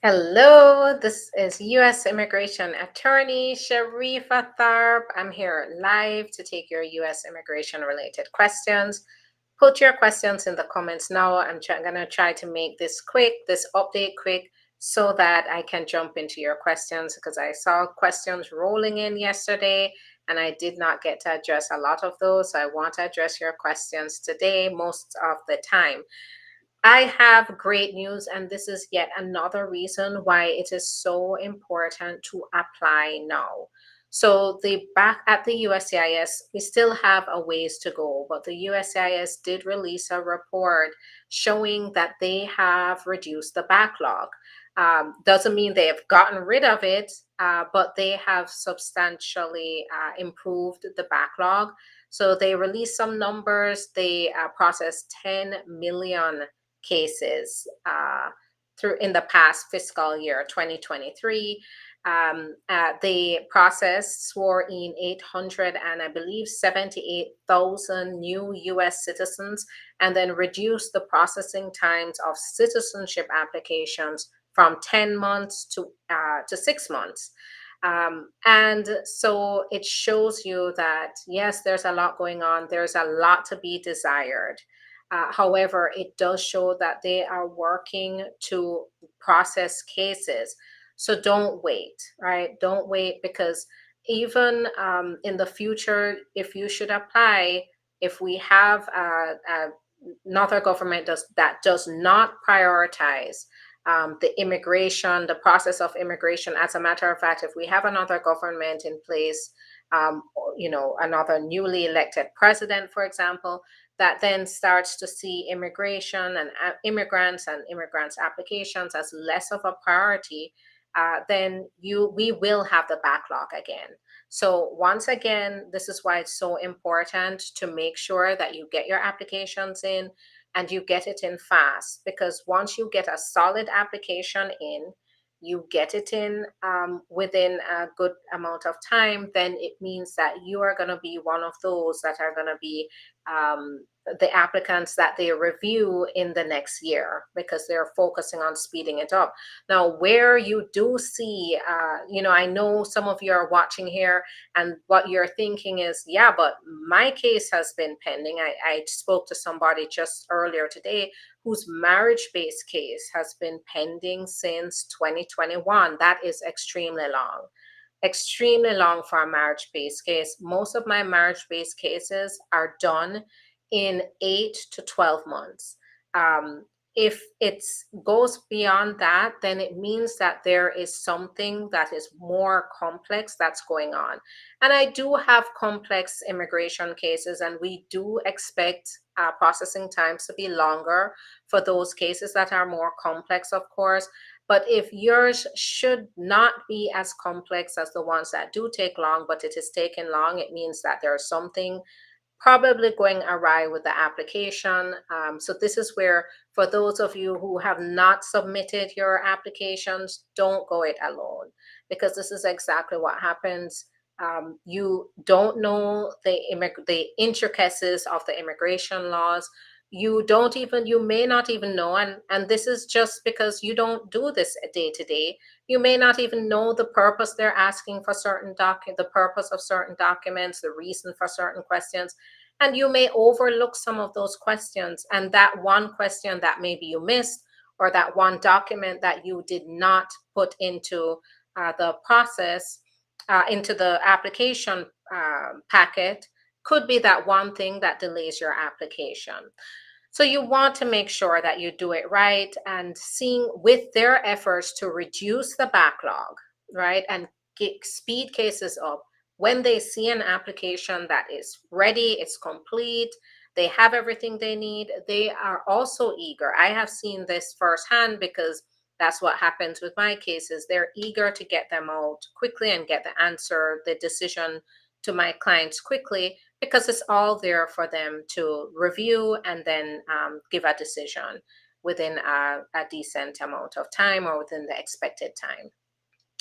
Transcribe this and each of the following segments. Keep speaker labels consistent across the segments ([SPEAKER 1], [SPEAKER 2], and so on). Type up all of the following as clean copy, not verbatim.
[SPEAKER 1] Hello, this is U.S. Immigration Attorney Sharifa Tharpe. I'm here live to take your U.S. immigration related questions. Put your questions in the comments now. I'm going to try to make this quick, this update quick, so that I can jump into your questions because I saw questions rolling in yesterday and I did not get to address a lot of those. So I want to address your questions today most of the time. I have great news, and this is yet another reason why it is so important to apply now. So, the back at the USCIS, we still have a ways to go, but the USCIS did release a report showing that they have reduced the backlog. Doesn't mean they have gotten rid of it, but they have substantially improved the backlog. So they released some numbers. They processed 10 million cases through in the past fiscal year 2023. The process swore in 800 and I believe 78,000 new US citizens, and then reduced the processing times of citizenship applications from 10 months to 6 months. And so it shows you that, yes, there's a lot going on, there's a lot to be desired. However, it does show that they are working to process cases. So don't wait, right? Don't wait, because even in the future, if you should apply, if we have another government that does not prioritize the immigration, the process of immigration. As a matter of fact, if we have another government in place, another newly elected president, for example, that then starts to see immigration and immigrants applications as less of a priority, then we will have the backlog again. So once again, this is why it's so important to make sure that you get your applications in and you get it in fast, because once you get a solid application in, you get it in within a good amount of time, then it means that you are going to be one of those that are going to be the applicants that they review in the next year, because they're focusing on speeding it up. Now, where you do see, I know some of you are watching here and what you're thinking is, yeah, but my case has been pending. I spoke to somebody just earlier today whose marriage-based case has been pending since 2021. That is extremely long for a marriage-based case. Most of my marriage-based cases are done in 8 to 12 months. If it goes beyond that, then it means that there is something that is more complex that's going on. And I do have complex immigration cases, and we do expect processing times to be longer for those cases that are more complex, of course. But if yours should not be as complex as the ones that do take long, but it is taking long, it means that there's something probably going awry with the application. So this is where, for those of you who have not submitted your applications, don't go it alone, because this is exactly what happens. You don't know the intricacies of the immigration laws. You may not even know, and this is just because you don't do this day to day. You may not even know the purpose they're asking for the purpose of certain documents, the reason for certain questions, and you may overlook some of those questions. And that one question that maybe you missed, or that one document that you did not put into the process, into the application packet, could be that one thing that delays your application. So you want to make sure that you do it right, and seeing with their efforts to reduce the backlog, right, and speed cases up. When they see an application that is ready, it's complete, they have everything they need, they are also eager. I have seen this firsthand, because that's what happens with my cases. They're eager to get them out quickly and get the answer, the decision to my clients quickly, because it's all there for them to review and then give a decision within a decent amount of time, or within the expected time.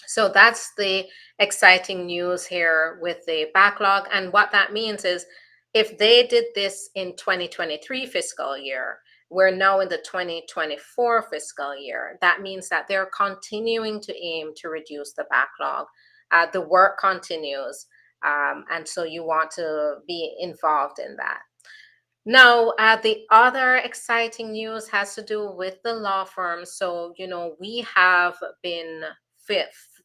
[SPEAKER 1] So that's the exciting news here with the backlog. And what that means is, if they did this in 2023 fiscal year, We're now in the 2024 fiscal year. That means that they're continuing to aim to reduce the backlog. The work continues, and so you want to be involved in that. Now, the other exciting news has to do with the law firm. So, we have been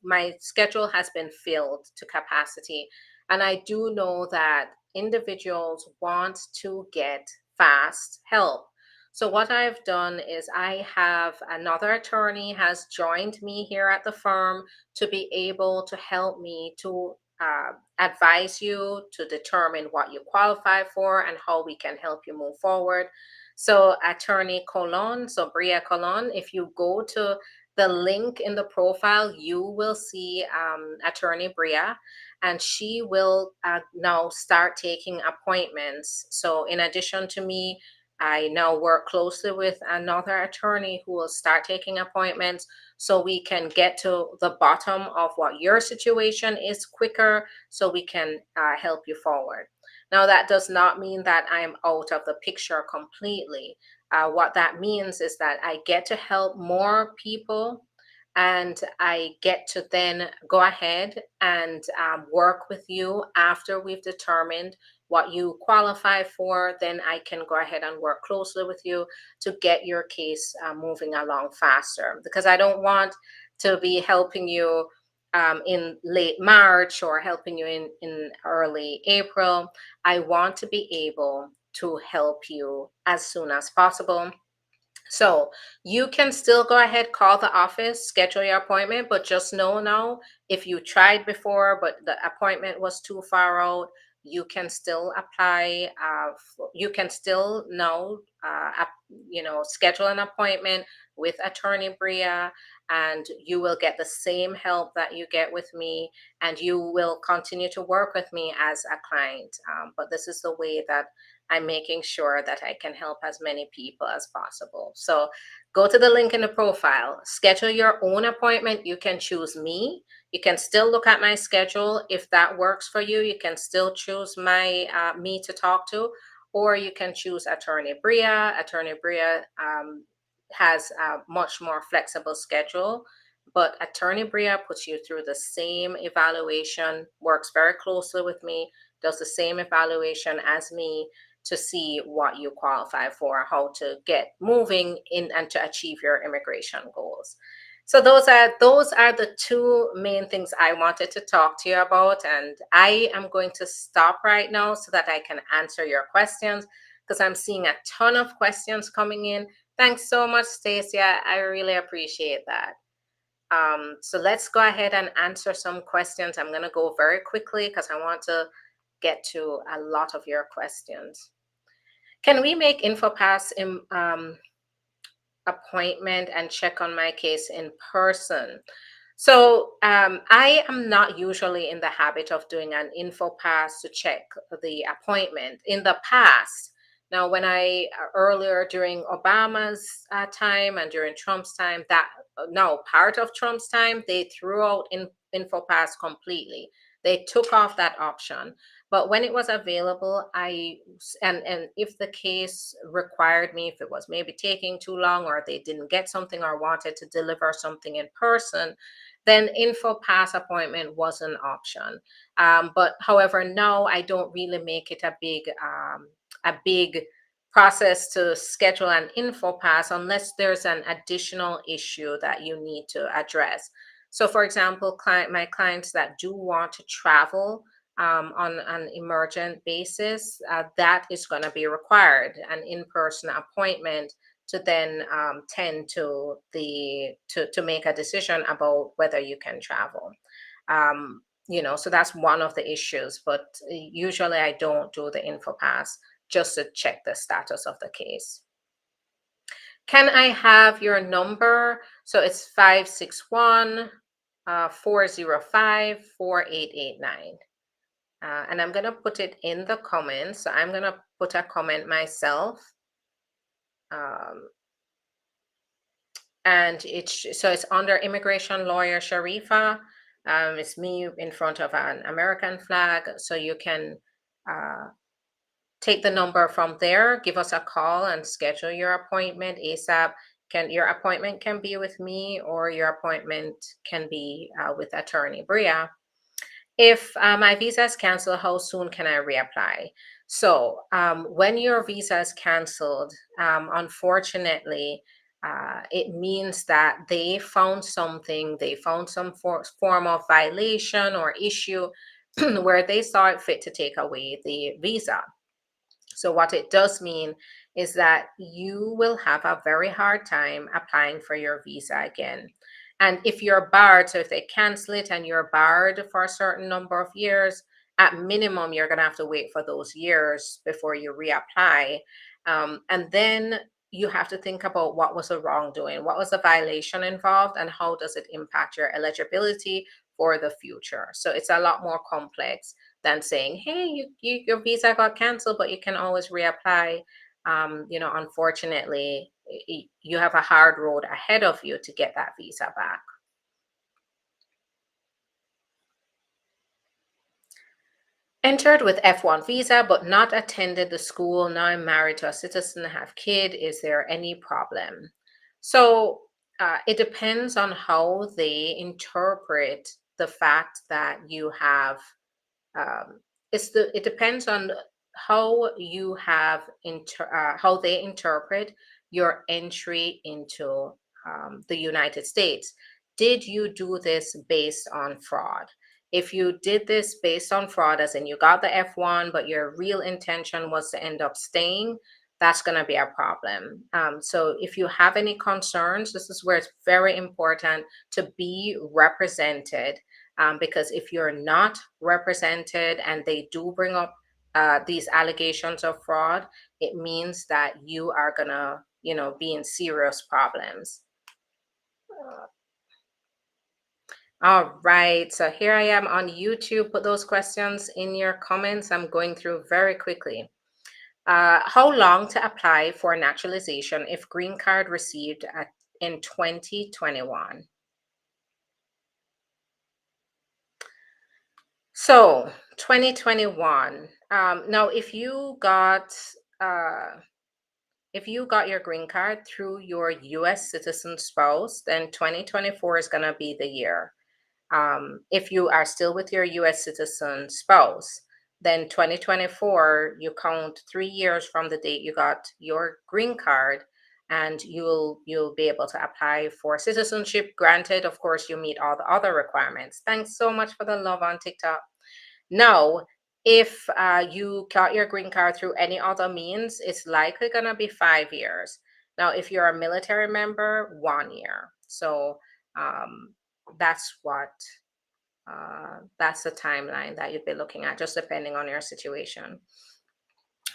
[SPEAKER 1] my schedule has been filled to capacity. And I do know that individuals want to get fast help. So, what I've done is I have another attorney has joined me here at the firm to be able to help me to advise you to determine what you qualify for and how we can help you move forward. So, Attorney Colon, so Bria Colon, if you go to the link in the profile, you will see Attorney Bria, and she will now start taking appointments. So, in addition to me, I now work closely with another attorney who will start taking appointments so we can get to the bottom of what your situation is quicker so we can help you forward. Now, that does not mean that I'm out of the picture completely. What that means is that I get to help more people and I get to then go ahead and work with you after we've determined what you qualify for. Then I can go ahead and work closely with you to get your case moving along faster, because I don't want to be helping you in late March or helping you in early April. I want to be able to help you as soon as possible. So you can still go ahead, call the office, schedule your appointment, but just know now, if you tried before but the appointment was too far out, you can still apply. You can still now, schedule an appointment with Attorney Bria, and you will get the same help that you get with me, and you will continue to work with me as a client. But this is the way that I'm making sure that I can help as many people as possible. So go to the link in the profile, schedule your own appointment. You can choose me. You can still look at my schedule. If that works for you, you can still choose me to talk to, or you can choose Attorney Bria. Attorney Bria has a much more flexible schedule, but Attorney Bria puts you through the same evaluation, works very closely with me, does the same evaluation as me, to see what you qualify for, how to get moving in and to achieve your immigration goals. So those are the two main things I wanted to talk to you about, and I am going to stop right now so that I can answer your questions, because I'm seeing a ton of questions coming in. Thanks so much, Stacia. I really appreciate that. So let's go ahead and answer some questions. I'm going to go very quickly because I want to get to a lot of your questions. Can we make InfoPass appointment and check on my case in person? So I am not usually in the habit of doing an InfoPass to check the appointment. In the past, now when I earlier during Obama's time and during Trump's time, that no part of Trump's time, they threw out InfoPass completely. They took off that option. But when it was available, and if the case required me, if it was maybe taking too long or they didn't get something or wanted to deliver something in person, then InfoPass appointment was an option. But however, now I don't really make it a big process to schedule an InfoPass unless there's an additional issue that you need to address. So, for example, my clients that do want to travel on an emergent basis, that is going to be required, an in-person appointment to then tend to to make a decision about whether you can travel. So that's one of the issues, but usually I don't do the InfoPass, just to check the status of the case. Can I have your number? So it's 561 405 4889. And I'm going to put it in the comments. So I'm going to put a comment myself. And it's under immigration lawyer Sharifa. It's me in front of an American flag. So you can take the number from there, give us a call and schedule your appointment ASAP. Your appointment can be with me, or your appointment can be with Attorney Bria. If my visa is canceled, how soon can I reapply? So when your visa is canceled, unfortunately, it means that they found something, they found some form of violation or issue where they saw it fit to take away the visa. So what it does mean is that you will have a very hard time applying for your visa again. And if you're barred, so if they cancel it and you're barred for a certain number of years, at minimum, you're going to have to wait for those years before you reapply. And then you have to think about what was the wrongdoing, what was the violation involved, and how does it impact your eligibility for the future. So it's a lot more complex than saying, hey, your visa got canceled, but you can always reapply. Unfortunately, you have a hard road ahead of you to get that visa back. Entered with F1 visa, but not attended the school. Now I'm married to a citizen, have kid. Is there any problem? So it depends on how they interpret the fact that you have it depends on how you have how they interpret your entry into the United States. Did you do this based on fraud? If you did this based on fraud, as in you got the F1, but your real intention was to end up staying, that's going to be a problem. So if you have any concerns, this is where it's very important to be represented, because if you're not represented and they do bring up these allegations of fraud, it means that you are gonna, be in serious problems. All right, so here I am on YouTube. Put those questions in your comments. I'm going through very quickly. How long to apply for naturalization if green card received in 2021? So 2021. Now, if you got your green card through your U.S. citizen spouse, then 2024 is gonna be the year. If you are still with your U.S. citizen spouse, then 2024, you count 3 years from the date you got your green card, and you'll be able to apply for citizenship. Granted, of course, you meet all the other requirements. Thanks so much for the love on TikTok. Now, if you got your green card through any other means, it's likely going to be 5 years. Now, if you're a military member, 1 year. So um, that's that's the timeline that you'd be looking at, just depending on your situation.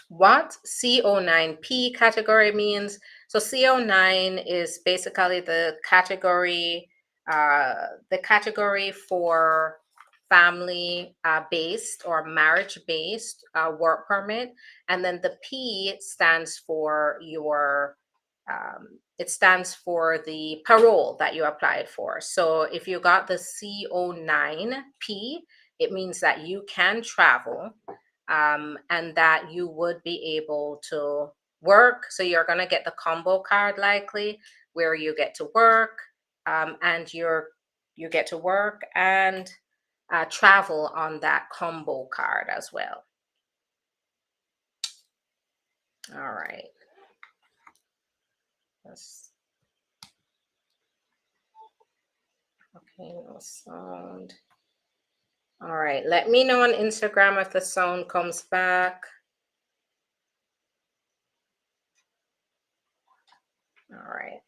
[SPEAKER 1] What CO9P category means? So CO9 is basically the category for family based or marriage based work permit, and then the P stands for it stands for the parole that you applied for. So if you got the CO9P, it means that you can travel, and that you would be able to work. So you're going to get the combo card likely, where you get to work, and you get to work and travel on that combo card as well. All right. Okay, no sound. All right, let me know on Instagram if the sound comes back. All right.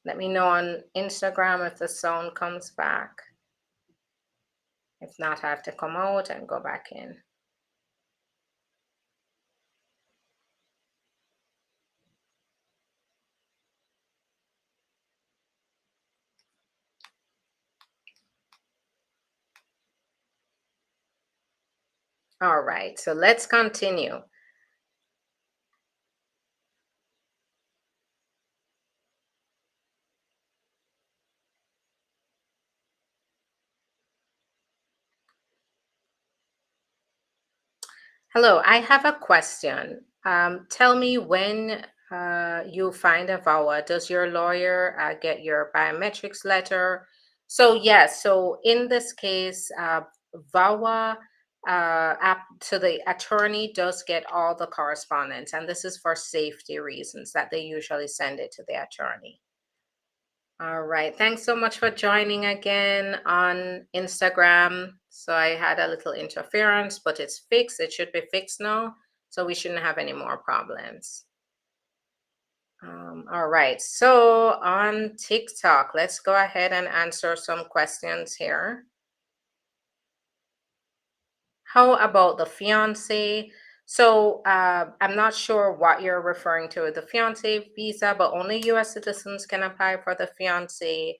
[SPEAKER 1] Let me know on Instagram if the sound comes back. If not, I have to come out and go back in. All right, so let's continue. Hello, I have a question. Tell me when you find a VAWA, does your lawyer get your biometrics letter? So, yes, so in this case, VAWA, so the attorney does get all the correspondence, and this is for safety reasons that they usually send it to the attorney. All right. Thanks so much for joining again on Instagram. So I had a little interference, but it's fixed. It should be fixed now. So we shouldn't have any more problems. All right. So on TikTok, let's go ahead and answer some questions here. How about the fiance? So I'm not sure what you're referring to with the fiance visa, but only U.S. citizens can apply for the fiance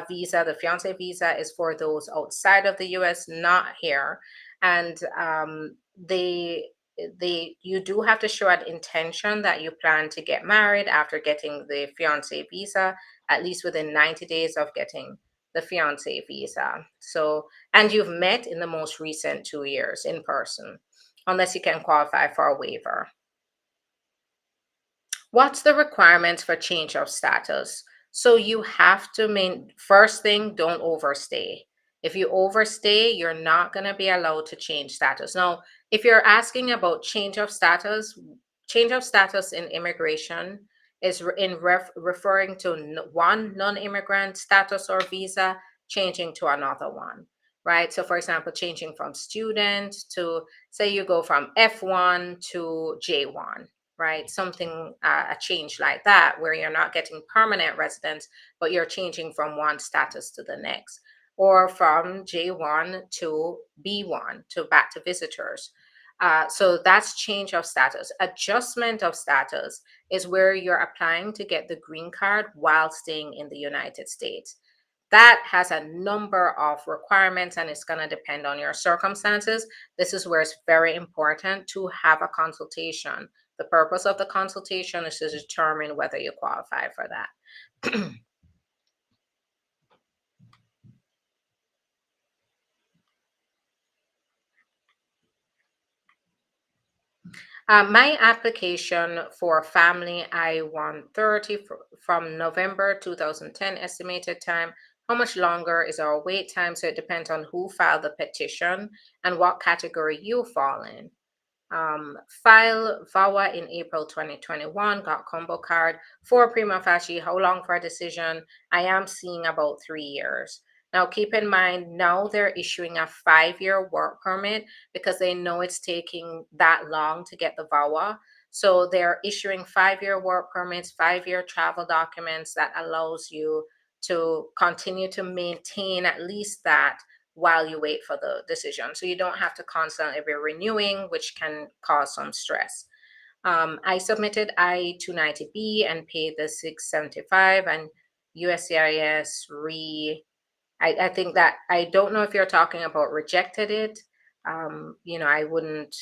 [SPEAKER 1] visa. The fiance visa is for those outside of the U.S., not here, and they you do have to show an intention that you plan to get married after getting the fiance visa, at least within 90 days of getting the fiance visa. So and you've met in the most recent 2 years in person, unless you can qualify for a waiver. What's the requirements for change of status? So you have to first thing, don't overstay. If you overstay, you're not going to be allowed to change status. Now, if you're asking about change of status in immigration is referring to one non-immigrant status or visa changing to another one, right? So, for example, changing from student to, say, you go from F1 to J1, right? Something, a change like that, where you're not getting permanent residence, but you're changing from one status to the next, or from J1 to B1 to back to visitors. So that's change of status. Adjustment of status is where you're applying to get the green card while staying in the United States. That has a number of requirements and it's going to depend on your circumstances. This is where it's very important to have a consultation. The purpose of the consultation is to determine whether you qualify for that. My application for family I-130 from November 2010 estimated time. How much longer is our wait time? So it depends on who filed the petition and what category you fall in. File VAWA in April 2021, got combo card for prima facie. How long for a decision? I am seeing about 3 years. Now, keep in mind, now they're issuing a 5-year work permit because they know it's taking that long to get the VAWA. So they're issuing 5-year work permits, 5-year travel documents that allows you to continue to maintain at least that while you wait for the decision. So you don't have to constantly be renewing, which can cause some stress. I submitted I-290B and paid the 675 and USCIS I think that, I don't know if you're talking about rejected it. I wouldn't,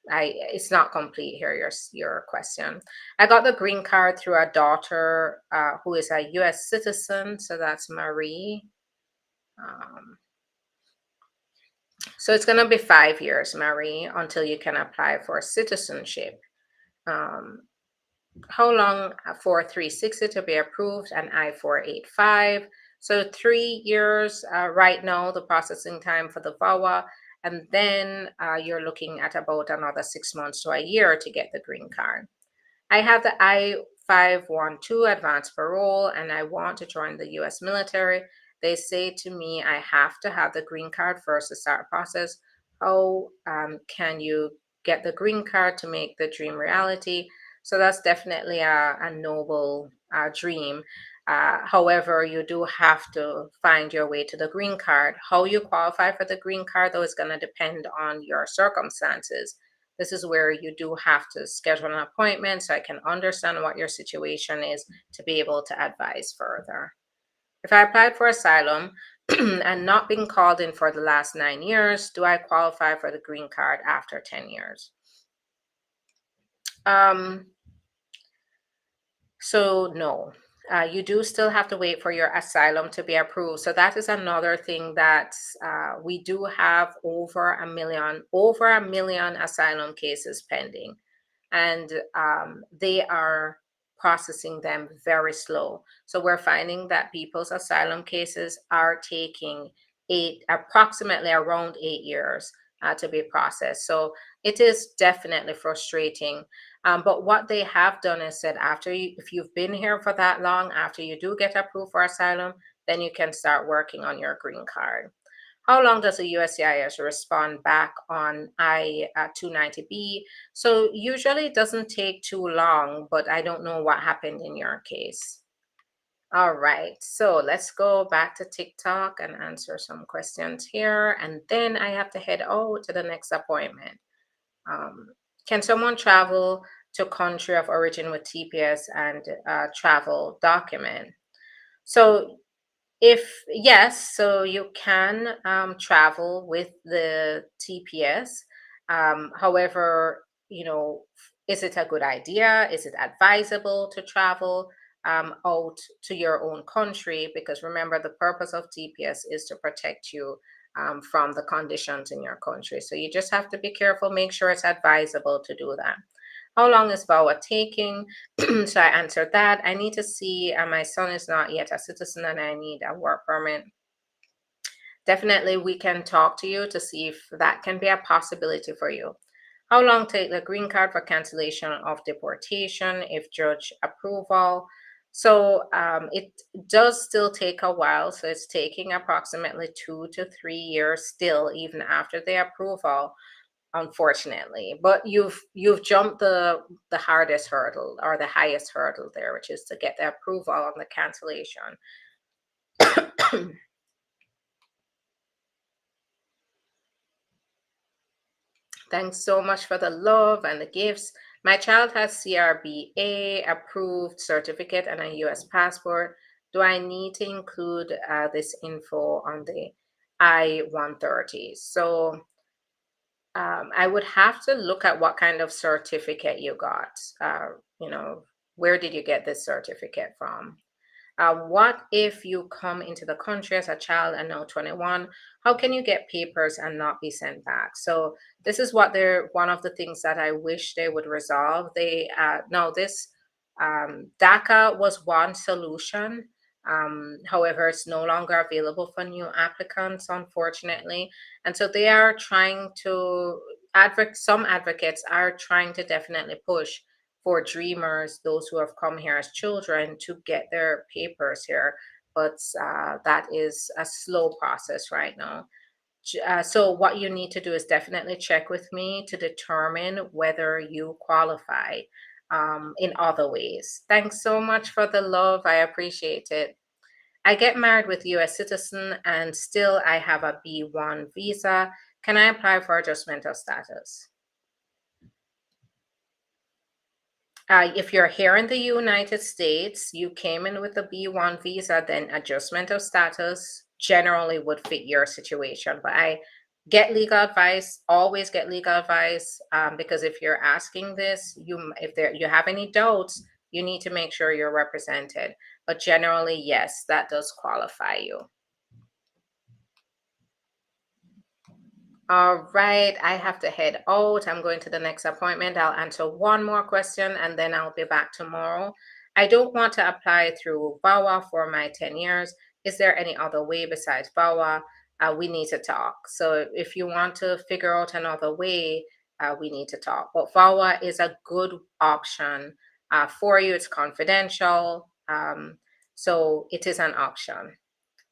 [SPEAKER 1] it's not complete here, your question. I got the green card through a daughter who is a US citizen. So that's Marie. So it's going to be 5 years, Marie, until you can apply for citizenship. Um, how long for 360 to be approved and I-485? So 3 years right now, the processing time for the VAWA, and then you're looking at about another 6 months to a year to get the green card. I have the I-512 advanced parole and I want to join the US military. They say to me, I have to have the green card first to start the process. How can you get the green card to make the dream reality? So that's definitely a noble dream. However, you do have to find your way to the green card. How you qualify for the green card, though, is going to depend on your circumstances. This is where you do have to schedule an appointment so I can understand what your situation is to be able to advise further. If I applied for asylum and not been called in for the last 9 years, do I qualify for the green card after 10 years? So no. You do still have to wait for your asylum to be approved. So that is another thing that we do have over a million asylum cases pending, and they are processing them very slow. So we're finding that people's asylum cases are taking approximately around 8 years to be processed. So it is definitely frustrating. But what they have done is said, if you've been here for that long, after you do get approved for asylum, then you can start working on your green card. How long does the USCIS respond back on I-290B? So usually it doesn't take too long, but I don't know what happened in your case. All right, so let's go back to TikTok and answer some questions here, and then I have to head out to the next appointment. Um, can someone travel to country of origin with TPS and travel document? So if yes, so you can travel with the TPS. However, is it a good idea? Is it advisable to travel out to your own country? Because remember, the purpose of TPS is to protect you from the conditions in your country. So you just have to be careful, make sure it's advisable to do that. How long is VAWA taking? So I answered that. I need to see, my son is not yet a citizen and I need a work permit. Definitely, we can talk to you to see if that can be a possibility for you. How long take the green card for cancellation of deportation if judge approval? So it does still take a while. So it's taking approximately 2 to 3 years still, even after the approval, unfortunately. But you've jumped the hardest hurdle or the highest hurdle there, which is to get the approval on the cancellation. Thanks so much for the love and the gifts. My child has CRBA approved certificate and a US passport. Do I need to include this info on the I-130? So I would have to look at what kind of certificate you got. You know, where did you get this certificate from? What if you come into the country as a child and now 21? How can you get papers and not be sent back? So this is what they're one of the things that I wish they would resolve. They no this DACA was one solution. However, it's no longer available for new applicants, unfortunately, and so they are trying to some advocates are trying to definitely push for dreamers, those who have come here as children, to get their papers here. But that is a slow process right now. So what you need to do is definitely check with me to determine whether you qualify in other ways. Thanks so much for the love. I appreciate it. I get married with US citizen and still I have a B1 visa. Can I apply for adjustment of status? If you're here in the United States, you came in with a B1 visa, then adjustment of status generally would fit your situation. But I get legal advice, always get legal advice, because if you're asking this, you have any doubts, you need to make sure you're represented. But generally, yes, that does qualify you. All right, I have to head out. I'm going to the next appointment. I'll answer one more question and then I'll be back tomorrow. I don't want to apply through VAWA for my 10 years. Is there any other way besides VAWA? We need to talk. So if you want to figure out another way, we need to talk. But VAWA is a good option for you. It's confidential. So it is an option.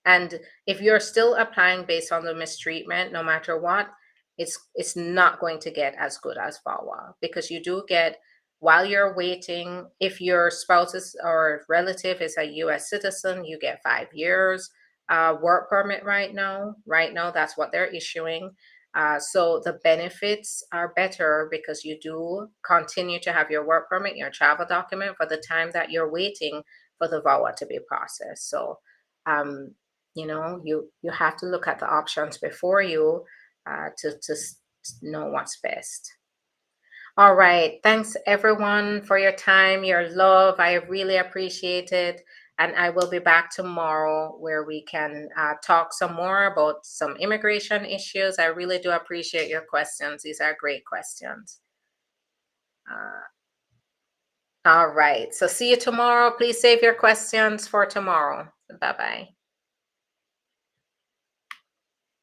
[SPEAKER 1] And if you're still applying based on the mistreatment, no matter what, it's not going to get as good as VAWA, because you do get, while you're waiting, if your or relative is a US citizen, you get 5 years work permit right now. Right now, that's what they're issuing. So the benefits are better because you do continue to have your work permit, your travel document for the time that you're waiting for the VAWA to be processed. So um, you have to look at the options before you to know what's best. All right, thanks everyone for your time, your love. I really appreciate it. And I will be back tomorrow where we can talk some more about some immigration issues. I really do appreciate your questions. These are great questions. All right. So see you tomorrow. Please save your questions for tomorrow. Bye-bye.